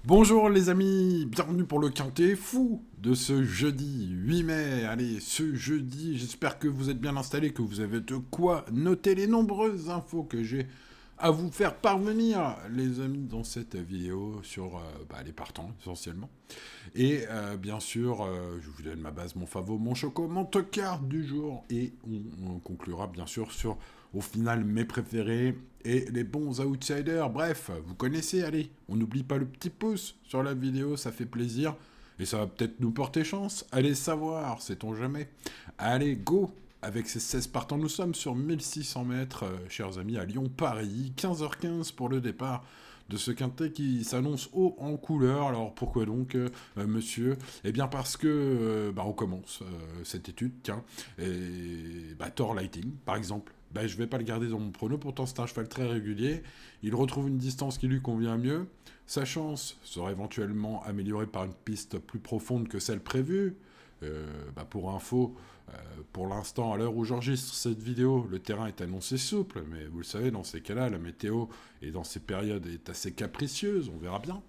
Bonjour les amis, bienvenue pour le quintet fou de ce jeudi 8 mai. Allez, ce jeudi, j'espère que vous êtes bien installés, que vous avez de quoi noter les nombreuses infos que j'ai à vous faire parvenir, les amis, dans cette vidéo sur les partants essentiellement. Et bien sûr, je vous donne ma base, mon favori, mon choco, mon tocard du jour. Et on conclura bien sûr sur, au final, mes préférés et les bons outsiders. Bref, vous connaissez, allez, on n'oublie pas le petit pouce sur la vidéo, ça fait plaisir. Et ça va peut-être nous porter chance. Allez savoir, sait-on jamais. Allez, go. Avec ces 16 partants, nous sommes sur 1600 mètres, chers amis, à Lyon-Paris. 15h15 pour le départ de ce quintet qui s'annonce haut en couleur. Alors pourquoi donc, monsieur? Eh bien parce que on commence cette étude, tiens. Et Thor Lighting, par exemple. Je vais pas le garder dans mon prono, pourtant c'est un cheval très régulier. Il retrouve une distance qui lui convient mieux. Sa chance sera éventuellement améliorée par une piste plus profonde que celle prévue. Pour info, pour l'instant, à l'heure où j'enregistre cette vidéo, le terrain est annoncé souple, mais vous le savez, dans ces cas-là, la météo et dans ces périodes est assez capricieuse, on verra bien.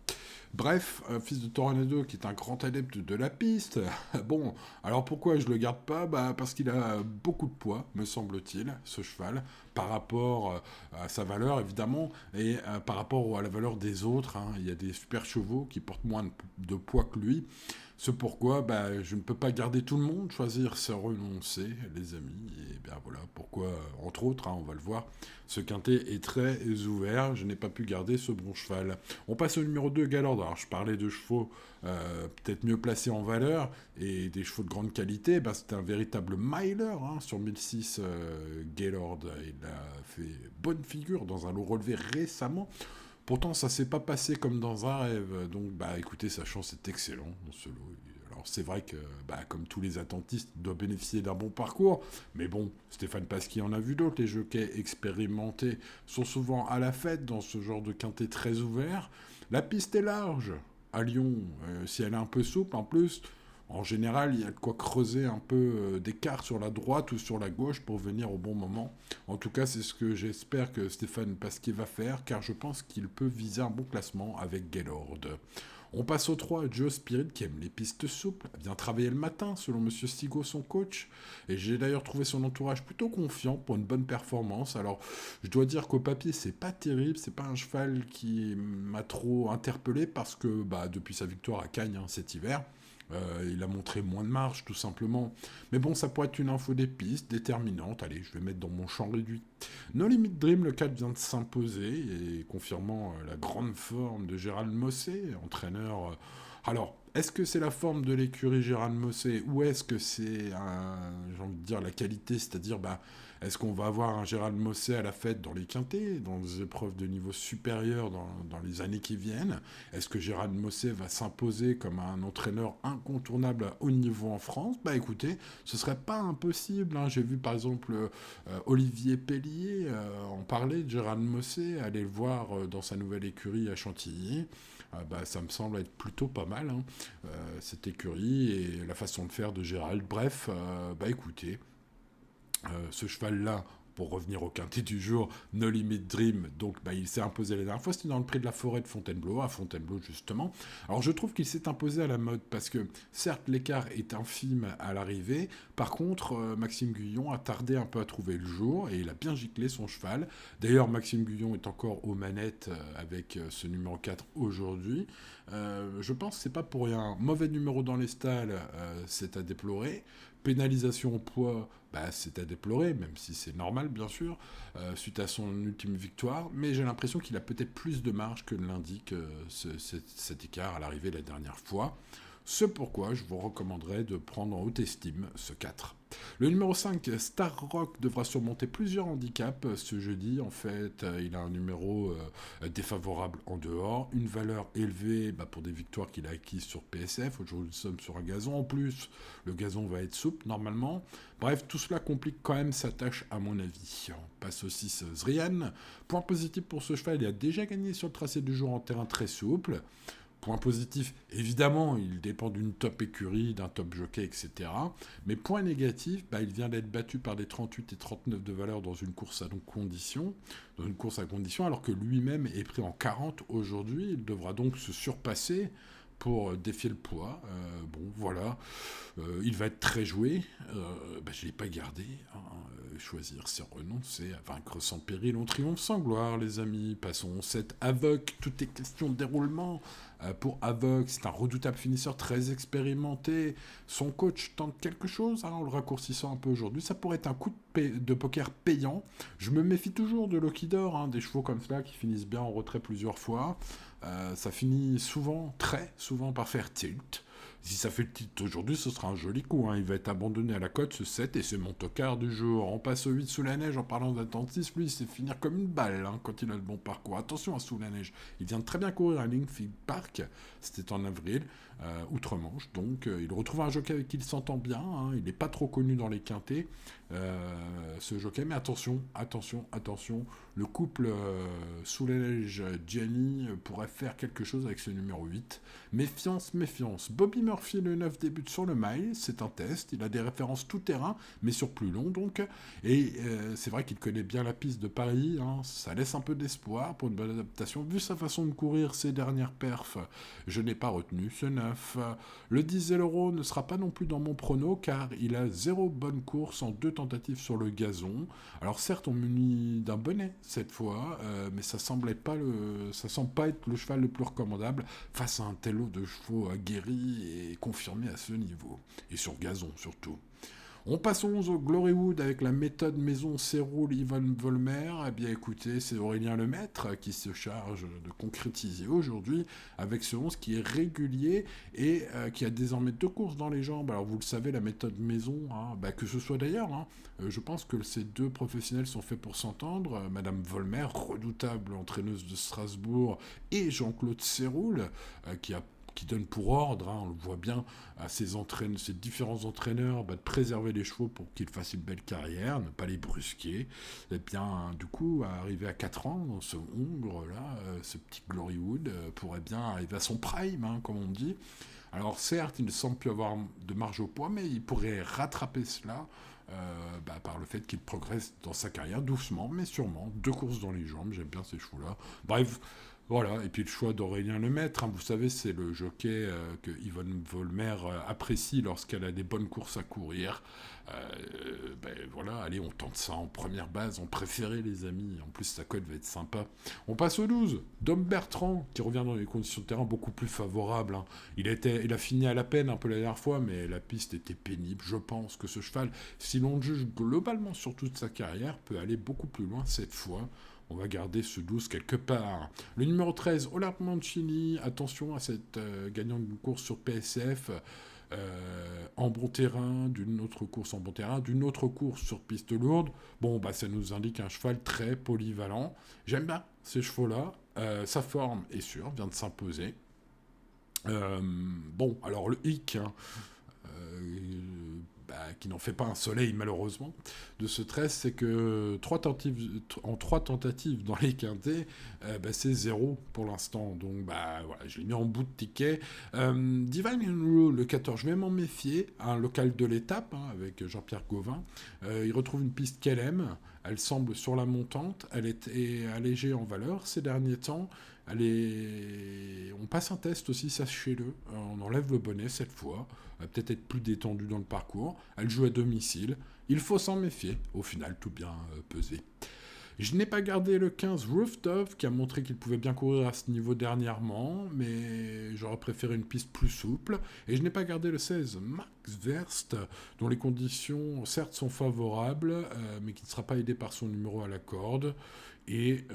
Bref, un fils de Toronado qui est un grand adepte de la piste. Bon, alors pourquoi je le garde pas? Parce qu'il a beaucoup de poids, me semble-t-il, ce cheval, par rapport à sa valeur évidemment, et par rapport à la valeur des autres. Hein. Il y a des super chevaux qui portent moins de poids que lui. C'est pourquoi je ne peux pas garder tout le monde, choisir c'est renoncer, les amis. Et bien voilà pourquoi, entre autres, hein, on va le voir, ce quintet est très ouvert. Je n'ai pas pu garder ce bon cheval. On passe au numéro 2, Galord. Alors je parlais de chevaux peut-être mieux placés en valeur et des chevaux de grande qualité. C'est un véritable miler hein, sur 1006 Gaylord. Il a fait bonne figure dans un lot relevé récemment. Pourtant, ça s'est pas passé comme dans un rêve. Donc, écoutez, sa chance est excellente dans ce lot. Alors, c'est vrai que, comme tous les attentistes, il doit bénéficier d'un bon parcours. Mais bon, Stéphane Pasquier en a vu d'autres. Les jockeys expérimentés sont souvent à la fête dans ce genre de quintet très ouvert. La piste est large. À Lyon, si elle est un peu souple, en plus, en général, il y a de quoi creuser un peu d'écart sur la droite ou sur la gauche pour venir au bon moment. En tout cas, c'est ce que j'espère que Stéphane Pasquier va faire, car je pense qu'il peut viser un bon classement avec Gaylord. On passe au 3, Joe Spirit, qui aime les pistes souples, a bien travaillé le matin, selon Monsieur Stigo, son coach. Et j'ai d'ailleurs trouvé son entourage plutôt confiant pour une bonne performance. Alors, je dois dire qu'au papier, c'est pas terrible, c'est pas un cheval qui m'a trop interpellé, parce que depuis sa victoire à Cagnes cet hiver, il a montré moins de marge, tout simplement. Mais bon, ça pourrait être une info des pistes, déterminante. Allez, je vais mettre dans mon champ réduit. No Limit Dream, le 4 vient de s'imposer, et confirmant la grande forme de Gérald Mossé, entraîneur... alors, est-ce que c'est la forme de l'écurie Gérald Mossé, ou est-ce que c'est, j'ai envie de dire, la qualité, c'est-à-dire, est-ce qu'on va avoir un Gérald Mossé à la fête dans les quintés, dans des épreuves de niveau supérieur dans les années qui viennent? Est-ce que Gérald Mossé va s'imposer comme un entraîneur incontournable à haut niveau en France? Écoutez, ce serait pas impossible. Hein. J'ai vu par exemple Olivier Pellier en parler de Gérald Mossé, aller le voir dans sa nouvelle écurie à Chantilly. Ça me semble être plutôt pas mal, hein, cette écurie et la façon de faire de Gérald. Bref, écoutez, ce cheval-là, pour revenir au quintet du jour, No Limit Dream, donc il s'est imposé la dernière fois, c'était dans le prix de la forêt de Fontainebleau, à Fontainebleau justement. Alors je trouve qu'il s'est imposé à la mode, parce que certes l'écart est infime à l'arrivée, par contre Maxime Guyon a tardé un peu à trouver le jour, et il a bien giclé son cheval. D'ailleurs Maxime Guyon est encore aux manettes avec ce numéro 4 aujourd'hui. Je pense que c'est pas pour rien. Mauvais numéro dans les stalles, c'est à déplorer. Pénalisation au poids, c'est à déplorer, même si c'est normal, bien sûr, suite à son ultime victoire. Mais j'ai l'impression qu'il a peut-être plus de marge que l'indique cet écart à l'arrivée la dernière fois. C'est pourquoi je vous recommanderais de prendre en haute estime ce 4. Le numéro 5, Star Rock, devra surmonter plusieurs handicaps ce jeudi. En fait, il a un numéro défavorable en dehors, une valeur élevée pour des victoires qu'il a acquises sur PSF. Aujourd'hui, nous sommes sur un gazon. En plus, le gazon va être souple normalement. Bref, tout cela complique quand même sa tâche à mon avis. On passe au 6, Zrian. Point positif pour ce cheval, il a déjà gagné sur le tracé du jour en terrain très souple. Point positif, évidemment, il dépend d'une top écurie, d'un top jockey, etc. Mais point négatif, il vient d'être battu par des 38 et 39 de valeur dans une course à condition, alors que lui-même est pris en 40 aujourd'hui. Il devra donc se surpasser pour défier le poids. Voilà. Il va être très joué. Je ne l'ai pas gardé. Choisir, c'est renoncer. Vaincre sans péril, on triomphe sans gloire, les amis. Passons au 7. Avoc, tout est question de déroulement. Pour Avoc, c'est un redoutable finisseur très expérimenté. Son coach tente quelque chose, en le raccourcissant un peu aujourd'hui. Ça pourrait être un coup de poker payant. Je me méfie toujours de Lucky Door, des chevaux comme cela qui finissent bien en retrait plusieurs fois. Ça finit souvent, très souvent, par faire tilt. Si ça fait le tilt aujourd'hui, ce sera un joli coup. Il va être abandonné à la cote, ce 7, et c'est mon tocard du jour. On passe au 8 sous la neige en parlant d'attentisme. Lui, c'est finir comme une balle quand il a le bon parcours. Attention à sous la neige. Il vient de très bien courir à Lingfield Park. C'était en avril, outre-Manche. Donc, il retrouve un jockey avec qui il s'entend bien. Il n'est pas trop connu dans les quintés, ce jockey. Mais attention. Le couple sous la neige, Gianni, pourrait faire quelque chose avec ce numéro 8. Méfiance. Bobby Murphy, le 9, débute sur le mile. C'est un test. Il a des références tout-terrain, mais sur plus long, donc. Et c'est vrai qu'il connaît bien la piste de Paris. Ça laisse un peu d'espoir pour une bonne adaptation. Vu sa façon de courir, ses dernières perfs, je n'ai pas retenu ce 9. Le 10 Zellero ne sera pas non plus dans mon prono, car il a 0 bonne course en 2 tentatives sur le gazon. Alors certes, on munit d'un bonnet cette fois, mais ça semble pas être le cheval le plus recommandable face à un tel lot de chevaux aguerris et confirmés à ce niveau. Et sur gazon surtout. On passe au 11 au Glorywood avec la méthode maison Céroul Yvonne Volmer. Eh bien écoutez, c'est Aurélien Lemaître qui se charge de concrétiser aujourd'hui avec ce 11 qui est régulier et qui a désormais 2 courses dans les jambes. Alors vous le savez, la méthode maison, que ce soit d'ailleurs, je pense que ces 2 professionnels sont faits pour s'entendre. Madame Volmer, redoutable entraîneuse de Strasbourg, et Jean-Claude Céroul, qui donne pour ordre, on le voit bien, à ces différents entraîneurs, de préserver les chevaux pour qu'ils fassent une belle carrière, ne pas les brusquer. Et bien, du coup, arriver à 4 ans, dans ce Hongre-là, ce petit Glorywood, pourrait bien arriver à son prime, comme on dit. Alors certes, il ne semble plus avoir de marge au poids, mais il pourrait rattraper cela par le fait qu'il progresse dans sa carrière, doucement, mais sûrement. 2 courses dans les jambes, j'aime bien ces chevaux-là. Bref, voilà, et puis le choix d'Aurélien Lemaître, vous savez, c'est le jockey que Yvonne Volmer apprécie lorsqu'elle a des bonnes courses à courir. Voilà, allez, on tente ça en première base, en préféré, les amis. En plus, sa cote va être sympa. On passe au 12, Dom Bertrand, qui revient dans des conditions de terrain beaucoup plus favorables. Il a fini à la peine un peu la dernière fois, mais la piste était pénible. Je pense que ce cheval, si l'on le juge globalement sur toute sa carrière, peut aller beaucoup plus loin cette fois. On va garder ce 12 quelque part. Le numéro 13, Olar Mancini. Attention à cette gagnante d'une course sur PSF en bon terrain, d'une autre course en bon terrain, d'une autre course sur piste lourde. Ça nous indique un cheval très polyvalent. J'aime bien ces chevaux-là. Sa forme est sûre, vient de s'imposer. Alors le hic, qui n'en fait pas un soleil malheureusement, de ce 13, c'est que 3 tentatives dans les quintés, c'est 0 pour l'instant. Donc voilà, je l'ai mis en bout de ticket. Divine Rule, le 14, je vais m'en méfier. Un local de l'étape avec Jean-Pierre Gauvin. Il retrouve une piste qu'elle aime. Elle semble sur la montante. Elle est allégée en valeur ces derniers temps. On passe un test aussi, sachez-le. On enlève le bonnet cette fois. Elle va peut-être être plus détendue dans le parcours. Elle joue à domicile. Il faut s'en méfier. Au final, tout bien pesé. Je n'ai pas gardé le 15 Rooftop, qui a montré qu'il pouvait bien courir à ce niveau dernièrement, mais j'aurais préféré une piste plus souple. Et je n'ai pas gardé le 16 Max Verst, dont les conditions certes sont favorables, mais qui ne sera pas aidé par son numéro à la corde. Et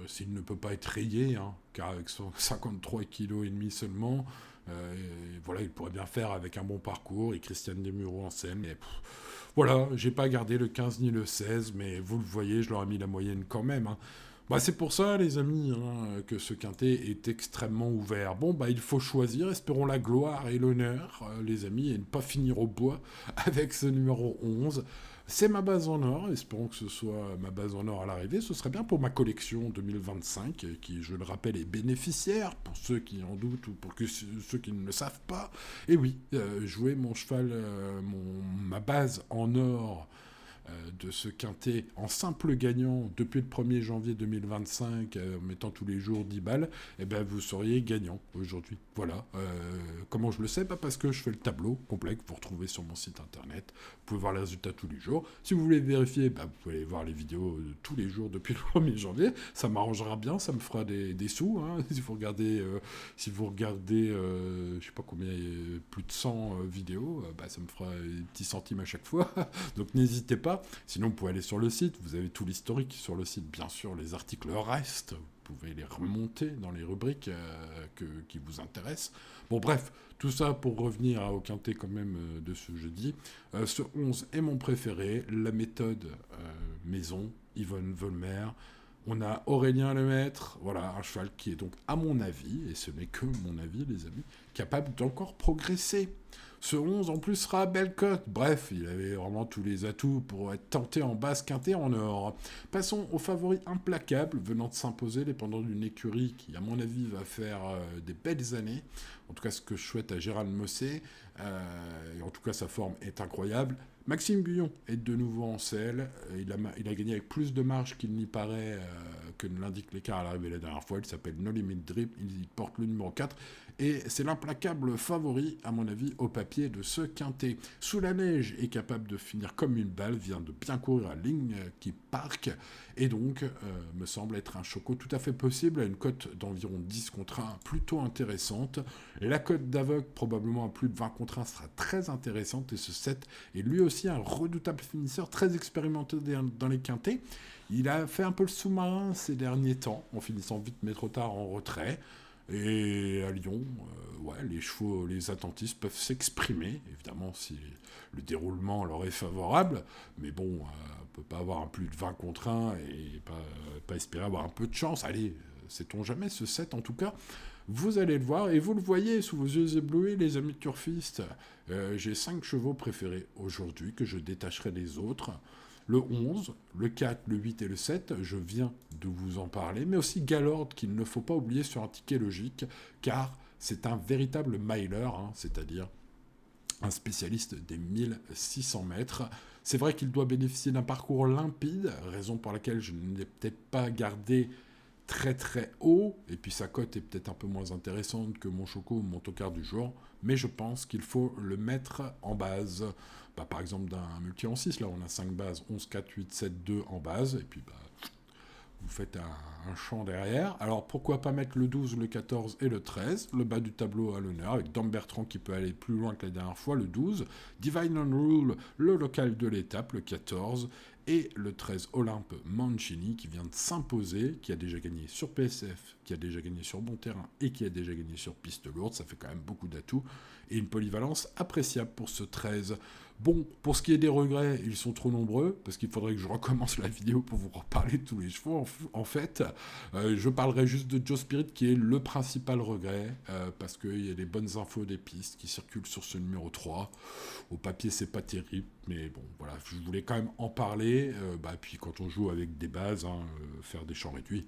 s'il ne peut pas être rayé, car avec son 53,5 kg seulement, il pourrait bien faire avec un bon parcours, et Christiane Desmureaux en scène, mais voilà, j'ai pas gardé le 15 ni le 16, mais vous le voyez, je leur ai mis la moyenne quand même. C'est pour ça, les amis, que ce quintet est extrêmement ouvert. Il faut choisir, espérons la gloire et l'honneur, les amis, et ne pas finir au bois avec ce numéro 11. C'est ma base en or, espérons que ce soit ma base en or à l'arrivée. Ce serait bien pour ma collection 2025, qui, je le rappelle, est bénéficiaire, pour ceux qui en doutent ou pour ceux qui ne le savent pas. Et oui, jouer mon cheval, ma base en or de ce quintet en simple gagnant depuis le 1er janvier 2025, en mettant tous les jours 10 balles, eh ben vous seriez gagnant aujourd'hui. Voilà. Comment je le sais? Parce que je fais le tableau complet que vous retrouvez sur mon site internet. Vous pouvez voir les résultats tous les jours. Si vous voulez vérifier, vous pouvez aller voir les vidéos tous les jours depuis le 1er janvier. Ça m'arrangera bien, ça me fera des sous. Hein. Si vous regardez, je sais pas combien, plus de 100 vidéos, ça me fera des petits centimes à chaque fois. Donc n'hésitez pas. Sinon, vous pouvez aller sur le site, vous avez tout l'historique sur le site, bien sûr, les articles restent, vous pouvez les remonter dans les rubriques qui vous intéressent. Bon, bref, tout ça pour revenir au quintet quand même de ce jeudi. Ce 11 est mon préféré, la méthode maison, Yvonne Volmer. On a Aurélien Lemaître, voilà, un cheval qui est donc, à mon avis, et ce n'est que mon avis, les amis, capable d'encore progresser. Ce 11 en plus sera à belle cote. Bref, il avait vraiment tous les atouts pour être tenté en basse quintet en or. Passons au favori implacable venant de s'imposer, dépendant d'une écurie qui, à mon avis, va faire des belles années. En tout cas, ce que je souhaite à Gérald Mossé. Et en tout cas, sa forme est incroyable. Maxime Guyon est de nouveau en selle. Il a gagné avec plus de marge qu'il n'y paraît que ne l'indique l'écart à l'arrivée la dernière fois. Il s'appelle No Limit Drip. Il porte le numéro 4. Et c'est l'implacable favori, à mon avis, au papier de ce quintet. Sous la neige est capable de finir comme une balle, vient de bien courir à ligne qui parque, et donc me semble être un choco tout à fait possible à une cote d'environ 10 contre 1 plutôt intéressante. Et la cote d'aveugle, probablement à plus de 20 contre 1, sera très intéressante, et ce 7 est lui aussi un redoutable finisseur, très expérimenté dans les quintets. Il a fait un peu le sous-marin ces derniers temps, en finissant vite mais trop tard en retrait. Et à Lyon, les chevaux, les attentistes peuvent s'exprimer, évidemment si le déroulement leur est favorable, mais bon, on ne peut pas avoir un plus de 20 contre 1 et pas espérer avoir un peu de chance. Allez, sait-on jamais, ce 7 en tout cas, vous allez le voir, et vous le voyez sous vos yeux éblouis, les amis turfistes. J'ai 5 chevaux préférés aujourd'hui, que je détacherai des autres. Le 11, le 4, le 8 et le 7, je viens de vous en parler, mais aussi Galord, qu'il ne faut pas oublier sur un ticket logique, car c'est un véritable miler, c'est-à-dire un spécialiste des 1600 mètres. C'est vrai qu'il doit bénéficier d'un parcours limpide, raison pour laquelle je ne l'ai peut-être pas gardé très très haut, et puis sa cote est peut-être un peu moins intéressante que mon choco ou mon tocard du jour, mais je pense qu'il faut le mettre en base. Par exemple d'un multi en 6, là on a 5 bases, 11, 4, 8, 7, 2 en base, et puis vous faites un champ derrière. Alors pourquoi pas mettre le 12, le 14 et le 13, le bas du tableau à l'honneur, avec Dom Bertrand qui peut aller plus loin que la dernière fois, le 12, Divine Unrule, le local de l'étape, le 14, et le 13 Olympe Mancini qui vient de s'imposer, qui a déjà gagné sur PSF, qui a déjà gagné sur bon terrain et qui a déjà gagné sur piste lourde. Ça fait quand même beaucoup d'atouts et une polyvalence appréciable pour ce 13. Bon, pour ce qui est des regrets, ils sont trop nombreux, parce qu'il faudrait que je recommence la vidéo pour vous reparler de tous les chevaux. En fait, je parlerai juste de Joe Spirit, qui est le principal regret, parce qu'il y a des bonnes infos des pistes qui circulent sur ce numéro 3. Au papier, c'est pas terrible, mais bon, voilà, je voulais quand même en parler. Puis quand on joue avec des bases, faire des champs réduits,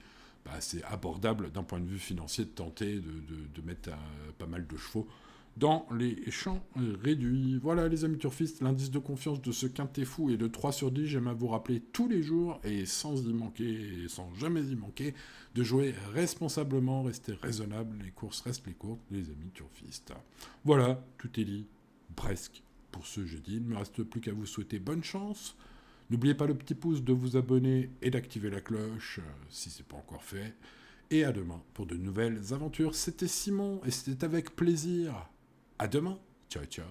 c'est abordable d'un point de vue financier de tenter de mettre pas mal de chevaux dans les champs réduits. Voilà les amis turfistes, l'indice de confiance de ce quintet fou est de 3 sur 10. J'aime à vous rappeler tous les jours, et sans jamais y manquer, de jouer responsablement, rester raisonnable. Les courses restent les courses, les amis turfistes. Voilà, tout est dit, presque, pour ce jeudi. Il ne me reste plus qu'à vous souhaiter bonne chance. N'oubliez pas le petit pouce, de vous abonner et d'activer la cloche si ce n'est pas encore fait. Et à demain pour de nouvelles aventures. C'était Simon et c'était avec plaisir. À demain. Ciao, ciao.